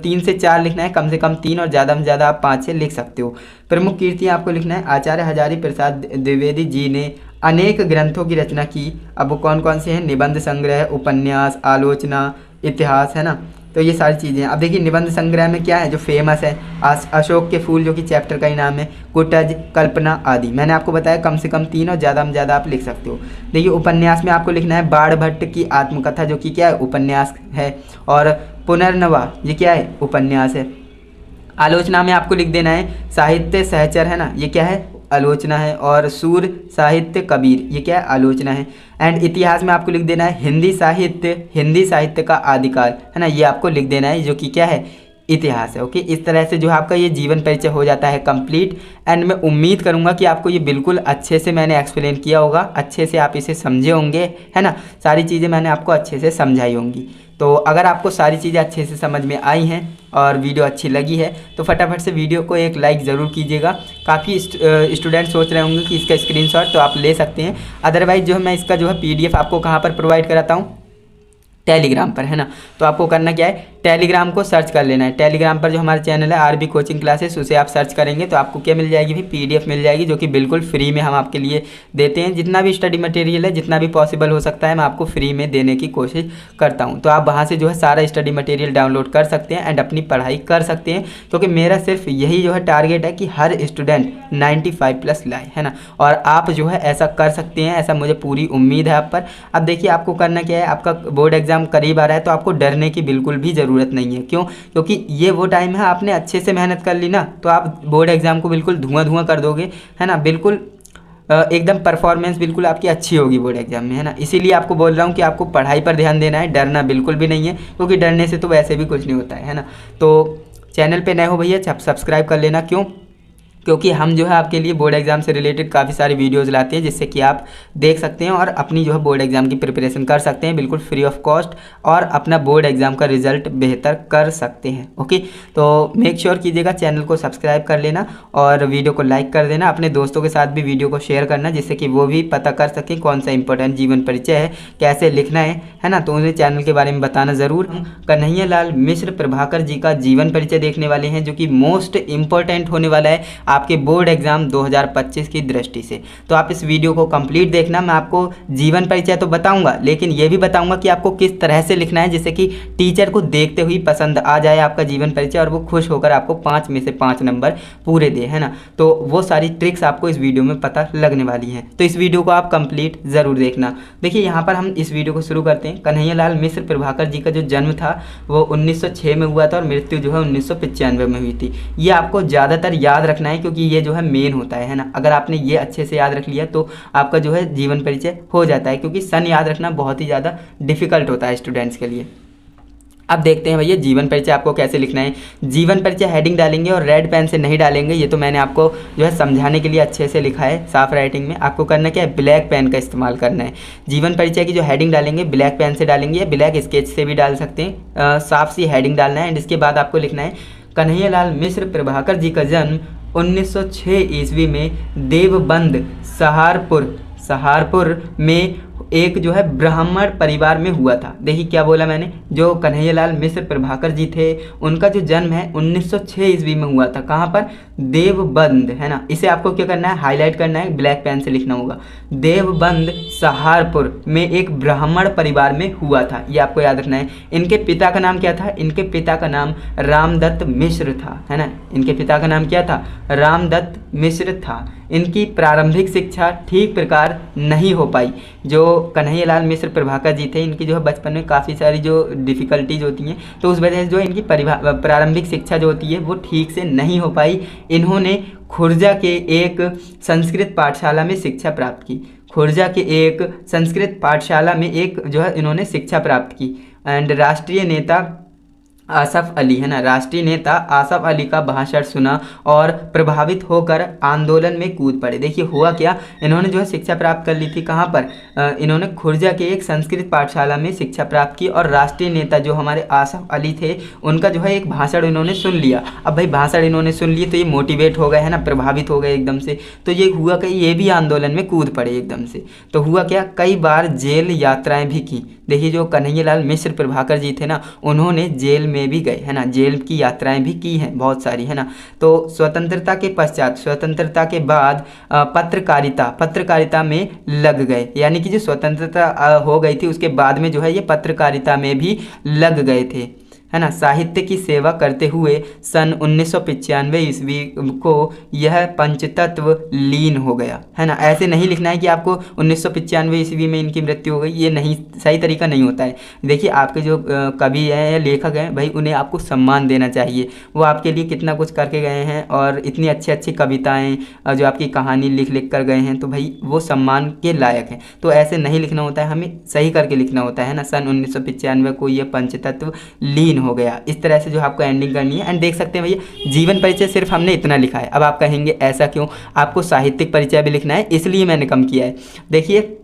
3 से 4 लिखना है, कम से कम 3 और ज़्यादा से ज़्यादा आप 5 से लिख सकते हो। प्रमुख कीर्तियाँ आपको लिखना है, आचार्य हजारी प्रसाद द्विवेदी जी ने अनेक ग्रंथों की रचना की। अब वो कौन कौन से हैं, निबंध संग्रह, उपन्यास, आलोचना, इतिहास, है ना। तो ये सारी चीज़ें हैं। अब देखिए निबंध संग्रह में क्या है जो फेमस है, अशोक के फूल जो कि चैप्टर का ही नाम है, कुटज, कल्पना आदि। मैंने आपको बताया कम से कम 3 और ज़्यादा में ज़्यादा आप लिख सकते हो। देखिए उपन्यास में आपको लिखना है बाण भट्ट की आत्मकथा जो कि क्या है, उपन्यास है। और पुनर्नवा ये क्या है, उपन्यास है। आलोचना में आपको लिख देना है साहित्य सहचर, है ना, ये क्या है, आलोचना है। और सूर साहित्य कबीर ये क्या है, आलोचना है। एंड इतिहास में आपको लिख देना है हिंदी साहित्य का आदिकाल, है ना, ये आपको लिख देना है जो कि क्या है, इतिहास है। ओके, इस तरह से जो है आपका ये जीवन परिचय हो जाता है कंप्लीट। एंड मैं उम्मीद करूंगा कि आपको ये बिल्कुल अच्छे से मैंने एक्सप्लेन किया होगा, अच्छे से आप इसे समझे होंगे, है ना। सारी चीज़ें मैंने आपको अच्छे से समझाई होंगी। तो अगर आपको सारी चीज़ें अच्छे से समझ में आई हैं और वीडियो अच्छी लगी है तो फटाफट से वीडियो को एक लाइक ज़रूर कीजिएगा। काफ़ी स्टूडेंट सोच रहे होंगे कि इसका स्क्रीनशॉट तो आप ले सकते हैं। अदरवाइज़ जो है मैं इसका जो है PDF आपको कहाँ पर प्रोवाइड कराता हूँ, टेलीग्राम पर, है ना। तो आपको करना क्या है, टेलीग्राम को सर्च कर लेना है। टेलीग्राम पर जो हमारा चैनल है RB कोचिंग क्लासेस, उसे आप सर्च करेंगे तो आपको क्या मिल जाएगी भी, PDF मिल जाएगी जो कि बिल्कुल फ्री में हम आपके लिए देते हैं। जितना भी स्टडी मटेरियल है, जितना भी पॉसिबल हो सकता है मैं आपको फ्री में देने की कोशिश करता हूँ। तो आप वहाँ से जो है सारा स्टडी मटेरियल डाउनलोड कर सकते हैं एंड अपनी पढ़ाई कर सकते हैं, क्योंकि मेरा सिर्फ यही जो है टारगेट है कि हर स्टूडेंट 95+ लाए, है ना। और आप जो है ऐसा कर सकते हैं, ऐसा मुझे पूरी उम्मीद है आप पर। अब देखिए आपको करना क्या है, आपका बोर्ड एग्जाम करीब आ रहा है तो आपको डरने की बिल्कुल भी ज़रूरत नहीं है। क्यों, क्योंकि ये वो टाइम है आपने अच्छे से मेहनत कर ली ना तो आप बोर्ड एग्जाम को बिल्कुल धुआं कर दोगे, है ना। बिल्कुल एकदम परफॉर्मेंस बिल्कुल आपकी अच्छी होगी बोर्ड एग्जाम में, है ना। इसीलिए आपको बोल रहा हूँ कि आपको पढ़ाई पर ध्यान देना है, डरना बिल्कुल भी नहीं है, क्योंकि डरने से तो वैसे भी कुछ नहीं होता है ना। तो चैनल पे नए हो भैया सब्सक्राइब कर लेना। क्यों, क्योंकि हम जो है आपके लिए बोर्ड एग्जाम से रिलेटेड काफ़ी सारी वीडियोस लाते हैं, जिससे कि आप देख सकते हैं और अपनी जो है बोर्ड एग्जाम की प्रिपरेशन कर सकते हैं बिल्कुल फ्री ऑफ कॉस्ट, और अपना बोर्ड एग्जाम का रिजल्ट बेहतर कर सकते हैं। ओके, तो मेक श्योर कीजिएगा चैनल को सब्सक्राइब कर लेना और वीडियो को लाइक कर देना, अपने दोस्तों के साथ भी वीडियो को शेयर करना, जिससे कि वो भी पता कर सकें कौन सा इंपॉर्टेंट जीवन परिचय है, कैसे लिखना है ना। तो उन्हें चैनल के बारे में बताना ज़रूर। कन्हैया लाल मिश्र प्रभाकर जी का जीवन परिचय देखने वाले हैं, जो कि मोस्ट इंपॉर्टेंट होने वाला है आपके बोर्ड एग्जाम 2025 की दृष्टि से। तो आप इस वीडियो को कंप्लीट देखना। मैं आपको जीवन परिचय तो बताऊंगा, लेकिन ये भी बताऊंगा कि आपको किस तरह से लिखना है, जिससे कि टीचर को देखते हुए पसंद आ जाए आपका जीवन परिचय और वो खुश होकर आपको 5 में से 5 नंबर पूरे दे, है ना। तो वो सारी ट्रिक्स आपको इस वीडियो में पता लगने वाली हैं, तो इस वीडियो को आप कंप्लीट ज़रूर देखना। देखिए यहाँ पर हम इस वीडियो को शुरू करते हैं। कन्हैया लाल मिश्र प्रभाकर जी का जो जन्म था वो 1906 में हुआ था और मृत्यु जो है 1995 में हुई थी। ये आपको ज़्यादातर याद रखना है, क्योंकि ये जो है मेन होता है ना। अगर आपने ये अच्छे से याद रख लिया तो आपका जो है जीवन परिचय हो जाता है, क्योंकि सन याद रखना बहुत ही ज़्यादा डिफिकल्ट होता है स्टूडेंट्स के लिए। अब देखते हैं भैया जीवन परिचय आपको कैसे लिखना है। जीवन परिचय हेडिंग डालेंगे और रेड पेन से नहीं डालेंगे, ये तो मैंने आपको जो है समझाने के लिए अच्छे से लिखा है साफ राइटिंग में। आपको करना क्या है, ब्लैक पेन का इस्तेमाल करना है। जीवन परिचय की जो हेडिंग डालेंगे ब्लैक पेन से डालेंगे या ब्लैक स्केच से भी डाल सकते हैं। साफ सी हेडिंग डालना है एंड इसके बाद आपको लिखना है कन्हैया लाल मिश्र प्रभाकर जी का जन्म 1906 ईस्वी में देवबंद सहारपुर में एक जो है ब्राह्मण परिवार में हुआ था। देखिए क्या बोला मैंने, जो कन्हैया लाल मिश्र प्रभाकर जी थे उनका जो जन्म है 1906 ईस्वी में हुआ था। कहाँ पर, देवबंद, है ना। इसे आपको क्या करना है, हाईलाइट करना है, ब्लैक पेन से लिखना होगा। देवबंद सहारपुर में एक ब्राह्मण परिवार में हुआ था, ये आपको याद रखना है। इनके पिता का नाम क्या था, इनके पिता का नाम रामदत्त मिश्र था, है ना। इनके पिता का नाम क्या था, रामदत्त मिश्र था। इनकी प्रारंभिक शिक्षा ठीक प्रकार नहीं हो पाई। जो कन्हैया लाल मिश्र प्रभाकर जी थे, इनकी जो है बचपन में काफ़ी सारी जो डिफ़िकल्टीज होती हैं, तो उस वजह से जो इनकी प्रारंभिक शिक्षा जो होती है वो ठीक से नहीं हो पाई। इन्होंने खुर्जा के एक संस्कृत पाठशाला में शिक्षा प्राप्त की। खुर्जा के एक संस्कृत पाठशाला में एक जो है इन्होंने शिक्षा प्राप्त की। एंड राष्ट्रीय नेता आसफ अली, है ना, राष्ट्रीय नेता आसफ अली का भाषण सुना और प्रभावित होकर आंदोलन में कूद पड़े। देखिए हुआ क्या, इन्होंने जो है शिक्षा प्राप्त कर ली थी कहाँ पर, इन्होंने खुर्जा के एक संस्कृत पाठशाला में शिक्षा प्राप्त की और राष्ट्रीय नेता जो हमारे आसफ अली थे उनका जो है एक भाषण इन्होंने सुन लिया। अब भाई भाषण इन्होंने सुन लिए तो ये मोटिवेट हो गए, है ना, प्रभावित हो गए एकदम से। तो ये हुआ कि ये भी आंदोलन में कूद पड़े एकदम से। तो हुआ क्या, कई बार जेल यात्राएँ भी की। देखिए जो कन्हैया लाल मिश्र प्रभाकर जी थे ना, उन्होंने जेल में भी गए, है ना, जेल की यात्राएं भी की हैं बहुत सारी, है ना। तो स्वतंत्रता के पश्चात, स्वतंत्रता के बाद पत्रकारिता में लग गए, यानी कि जो स्वतंत्रता हो गई थी उसके बाद में जो है ये पत्रकारिता में भी लग गए थे, है ना। साहित्य की सेवा करते हुए सन 1995 ईस्वी को यह पंचतत्व लीन हो गया, है ना। ऐसे नहीं लिखना है कि आपको 1995 ईस्वी में इनकी मृत्यु हो गई, ये नहीं, सही तरीका नहीं होता है। देखिए आपके जो कवि हैं या लेखक हैं भाई, उन्हें आपको सम्मान देना चाहिए। वो आपके लिए कितना कुछ करके गए हैं और इतनी अच्छी अच्छी कविताएँ जो आपकी कहानी लिख कर गए हैं, तो भाई वो सम्मान के लायक हैं। तो ऐसे नहीं लिखना होता है, हमें सही करके लिखना होता है ना। सन 1995 को यह पंचतत्व लीन हो गया, इस तरह से जो आपको एंडिंग करनी है। एंड देख सकते हैं भैया जीवन परिचय सिर्फ हमने इतना लिखा है। अब आप कहेंगे ऐसा क्यों, आपको साहित्यिक परिचय भी लिखना है, इसलिए मैंने कम किया है। देखिए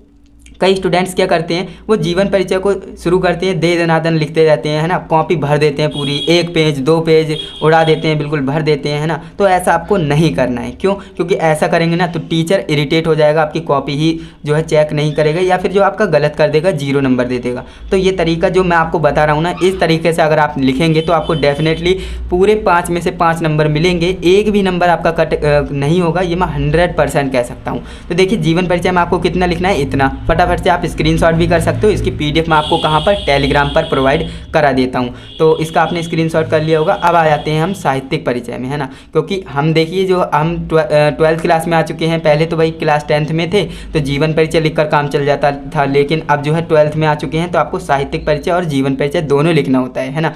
कई स्टूडेंट्स क्या करते हैं, वो जीवन परिचय को शुरू करते हैं, दे दनादन लिखते रहते हैं, है ना, कॉपी भर देते हैं पूरी, 1 पेज 2 पेज उड़ा देते हैं, बिल्कुल भर देते हैं, है ना। तो ऐसा आपको नहीं करना है। क्यों, क्योंकि ऐसा करेंगे ना तो टीचर इरिटेट हो जाएगा, आपकी कॉपी ही जो है चेक नहीं करेगा या फिर जो आपका गलत कर देगा, 0 नंबर दे देगा। तो ये तरीका जो मैं आपको बता रहा हूँ ना, इस तरीके से अगर आप लिखेंगे तो आपको डेफिनेटली पूरे 5 में से 5 नंबर मिलेंगे, एक भी नंबर आपका कट नहीं होगा, ये मैं 100% कह सकता हूँ। तो देखिए जीवन परिचय में आपको कितना लिखना है, इतना। फटाफट से आप स्क्रीनशॉट भी कर सकते हो। इसकी पीडीएफ मैं आपको कहाँ पर, टेलीग्राम पर प्रोवाइड करा देता हूँ। तो इसका आपने स्क्रीनशॉट कर लिया होगा। अब आ जाते हैं हम साहित्यिक परिचय में, है ना, क्योंकि हम देखिए जो हम 12th क्लास में आ चुके हैं। पहले तो भाई क्लास 10th में थे तो जीवन परिचय लिखकर काम चल जाता था, लेकिन अब जो है 12th में आ चुके हैं तो आपको साहित्यिक परिचय और जीवन परिचय दोनों लिखना होता है ना।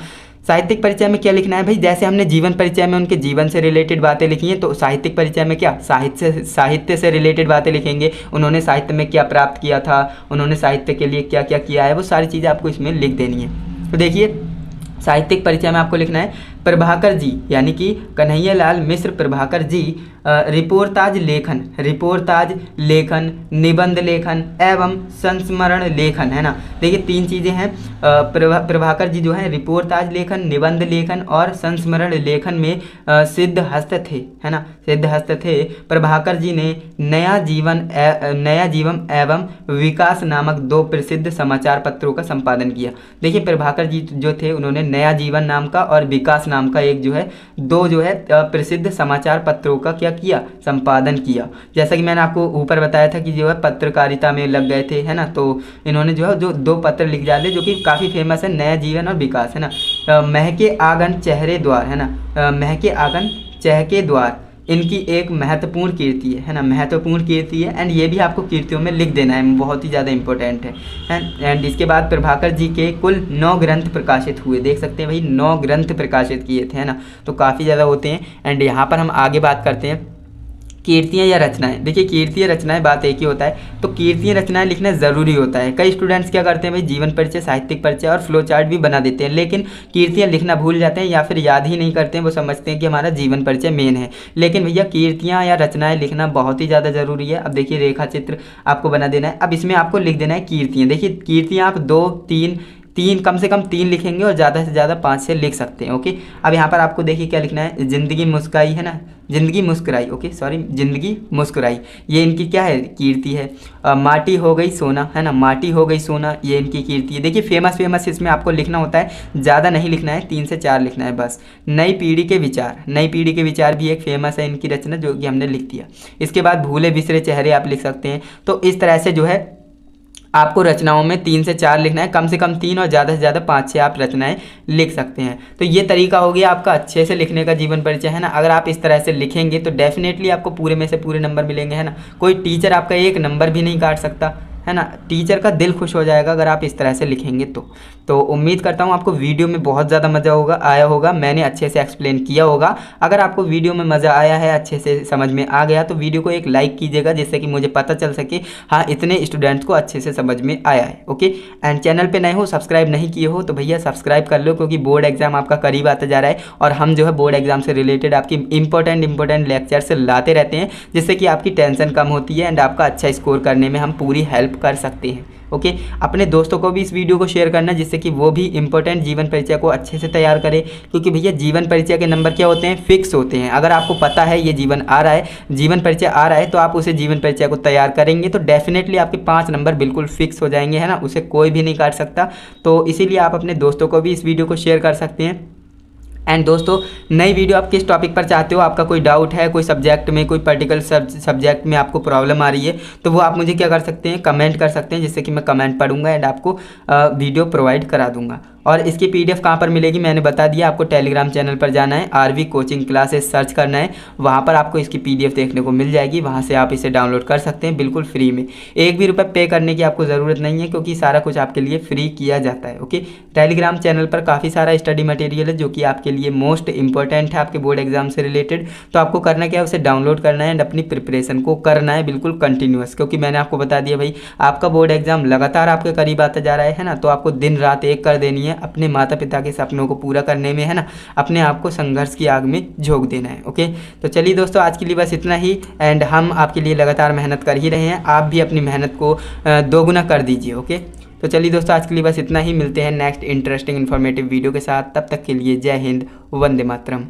साहित्यिक परिचय में क्या लिखना है भाई, जैसे हमने जीवन परिचय में उनके जीवन से रिलेटेड बातें लिखी हैं, तो साहित्यिक परिचय में क्या, साहित्य से रिलेटेड बातें लिखेंगे। उन्होंने साहित्य में क्या प्राप्त किया था, उन्होंने साहित्य के लिए क्या क्या किया है, वो सारी चीज़ें आपको इसमें लिख देनी है। तो देखिए साहित्यिक परिचय में आपको लिखना है, प्रभाकर जी यानी कि कन्हैयालाल मिश्र प्रभाकर जी रिपोर्टाज लेखन, निबंध लेखन एवं संस्मरण लेखन, है ना। देखिए 3 चीज़ें हैं। प्रभाकर जी जो है रिपोर्टाज लेखन, निबंध लेखन और संस्मरण लेखन में सिद्धहस्त थे, है ना, सिद्धहस्त थे। प्रभाकर जी ने नया जीवन एवं विकास नामक 2 प्रसिद्ध समाचार पत्रों का संपादन किया। देखिए प्रभाकर जी जो थे उन्होंने नया जीवन नाम का और विकास नाम का एक जो है 2 जो है प्रसिद्ध समाचार पत्रों का क्या किया, संपादन किया। जैसा कि मैंने आपको ऊपर बताया था कि जो है पत्रकारिता में लग गए थे, है ना, तो इन्होंने जो है जो 2 पत्र लिख डाले जो कि काफ़ी फेमस है, नया जीवन और विकास, है ना। महके आंगन चेहरे द्वार, है ना, महके आंगन चहके द्वार इनकी एक महत्वपूर्ण कीर्ति है ना, महत्वपूर्ण कीर्ति है। एंड ये भी आपको कीर्तियों में लिख देना है, बहुत ही ज़्यादा इंपॉर्टेंट है। एंड इसके बाद प्रभाकर जी के कुल 9 ग्रंथ प्रकाशित हुए, देख सकते हैं भाई 9 ग्रंथ प्रकाशित किए थे, है ना, तो काफ़ी ज़्यादा होते हैं। एंड यहाँ पर हम आगे बात करते हैं कीर्तियाँ या रचनाएं। देखिए कीर्तियाँ रचनाएं बात एक ही होता है, तो कीर्तियाँ रचनाएं लिखना ज़रूरी होता है। कई स्टूडेंट्स क्या करते हैं भाई जीवन परिचय, साहित्यिक परिचय और फ्लो चार्ट भी बना देते हैं, लेकिन कीर्तियाँ लिखना भूल जाते हैं या फिर याद ही नहीं करते हैं। वो समझते हैं कि हमारा जीवन परिचय मेन है, लेकिन भैया कीर्तियाँ या रचनाएँ लिखना बहुत ही ज़्यादा ज़रूरी है। अब देखिए रेखा चित्र आपको बना देना है, अब इसमें आपको लिख देना है कीर्तियाँ। देखिए कीर्तियाँ आप 2, 3 कम से कम 3 लिखेंगे और ज़्यादा से ज़्यादा 5 से लिख सकते हैं। ओके, अब यहाँ पर आपको देखिए क्या लिखना है, जिंदगी मुस्काई, है ना, जिंदगी मुस्कुराई, ओके सॉरी, जिंदगी मुस्कुराई, ये इनकी क्या है, कीर्ति है। माटी हो गई सोना, है ना, माटी हो गई सोना, ये इनकी कीर्ति है। देखिए फेमस इसमें आपको लिखना होता है, ज़्यादा नहीं लिखना है, 3 से 4 लिखना है बस। नई पीढ़ी के विचार भी एक फेमस है इनकी रचना जो कि हमने लिख दिया। इसके बाद भूले बिसरे चेहरे आप लिख सकते हैं। तो इस तरह से जो है आपको रचनाओं में 3 से 4 लिखना है, कम से कम 3 और ज़्यादा से ज़्यादा 5 से आप रचनाएं लिख सकते हैं। तो ये तरीका हो गया आपका अच्छे से लिखने का जीवन परिचय, है ना। अगर आप इस तरह से लिखेंगे तो डेफिनेटली आपको पूरे में से पूरे नंबर मिलेंगे, है ना। कोई टीचर आपका 1 नंबर भी नहीं काट सकता, है ना। टीचर का दिल खुश हो जाएगा अगर आप इस तरह से लिखेंगे तो उम्मीद करता हूँ आपको वीडियो में बहुत ज़्यादा मज़ा आया होगा, मैंने अच्छे से एक्सप्लेन किया होगा। अगर आपको वीडियो में मज़ा आया है, अच्छे से समझ में आ गया, तो वीडियो को एक लाइक कीजिएगा जिससे कि मुझे पता चल सके हाँ इतने स्टूडेंट्स को अच्छे से समझ में आया है। ओके, एंड चैनल पर नए हो, सब्सक्राइब नहीं किए हो तो भैया सब्सक्राइब कर लो, क्योंकि बोर्ड एग्जाम आपका करीब आता जा रहा है और हम जो है बोर्ड एग्जाम से रिलेटेड आपकी इंपॉर्टेंट लेक्चर्स लाते रहते हैं, जिससे कि आपकी टेंशन कम होती है एंड आपका अच्छा स्कोर करने में हम पूरी हेल्प कर सकते हैं। ओके, अपने दोस्तों को भी इस वीडियो को शेयर करना जिससे कि वो भी इंपॉर्टेंट जीवन परिचय को अच्छे से तैयार करें, क्योंकि भैया जीवन परिचय के नंबर क्या होते हैं, फिक्स होते हैं। अगर आपको पता है ये जीवन परिचय आ रहा है तो आप उसे जीवन परिचय को तैयार करेंगे तो डेफिनेटली आपके 5 नंबर बिल्कुल फिक्स हो जाएंगे, है ना, उसे कोई भी नहीं काट सकता। तो इसीलिए आप अपने दोस्तों को भी इस वीडियो को शेयर कर सकते हैं। एंड दोस्तों नई वीडियो आप किस टॉपिक पर चाहते हो, आपका कोई डाउट है, कोई सब्जेक्ट में, कोई पर्टिकुलर सब्जेक्ट में आपको प्रॉब्लम आ रही है, तो वो आप मुझे क्या कर सकते हैं, कमेंट कर सकते हैं, जिससे कि मैं कमेंट पढ़ूंगा एंड आपको वीडियो प्रोवाइड करा दूंगा। और इसकी PDF कहाँ पर मिलेगी मैंने बता दिया, आपको टेलीग्राम चैनल पर जाना है, RV कोचिंग क्लासेस सर्च करना है, वहाँ पर आपको इसकी PDF देखने को मिल जाएगी, वहाँ से आप इसे डाउनलोड कर सकते हैं बिल्कुल फ्री में। 1 भी रुपये पे करने की आपको ज़रूरत नहीं है, क्योंकि सारा कुछ आपके लिए फ्री किया जाता है। ओके, टेलीग्राम चैनल पर काफ़ी सारा स्टडी मटेरियल है जो कि आपके लिए मोस्ट इंपॉर्टेंट है आपके बोर्ड एग्जाम से रिलेटेड। तो आपको करना क्या है, उसे डाउनलोड करना है एंड अपनी प्रिपरेशन को करना है बिल्कुल कंटिन्यूअस, क्योंकि मैंने आपको बता दिया भाई आपका बोर्ड एग्जाम लगातार आपके करीब आता जा रहा है ना, तो आपको दिन रात एक कर देनी है अपने माता पिता के सपनों को पूरा करने में, है ना, अपने आप को संघर्ष की आग में झोंक देना है। ओके, तो चलिए दोस्तों आज के लिए बस इतना ही, एंड हम आपके लिए लगातार मेहनत कर ही रहे हैं, आप भी अपनी मेहनत को 2 गुना कर दीजिए। ओके, तो चलिए दोस्तों आज के लिए बस इतना ही, मिलते हैं नेक्स्ट इंटरेस्टिंग इन्फॉर्मेटिव वीडियो के साथ, तब तक के लिए जय हिंद, वंदे मातरम।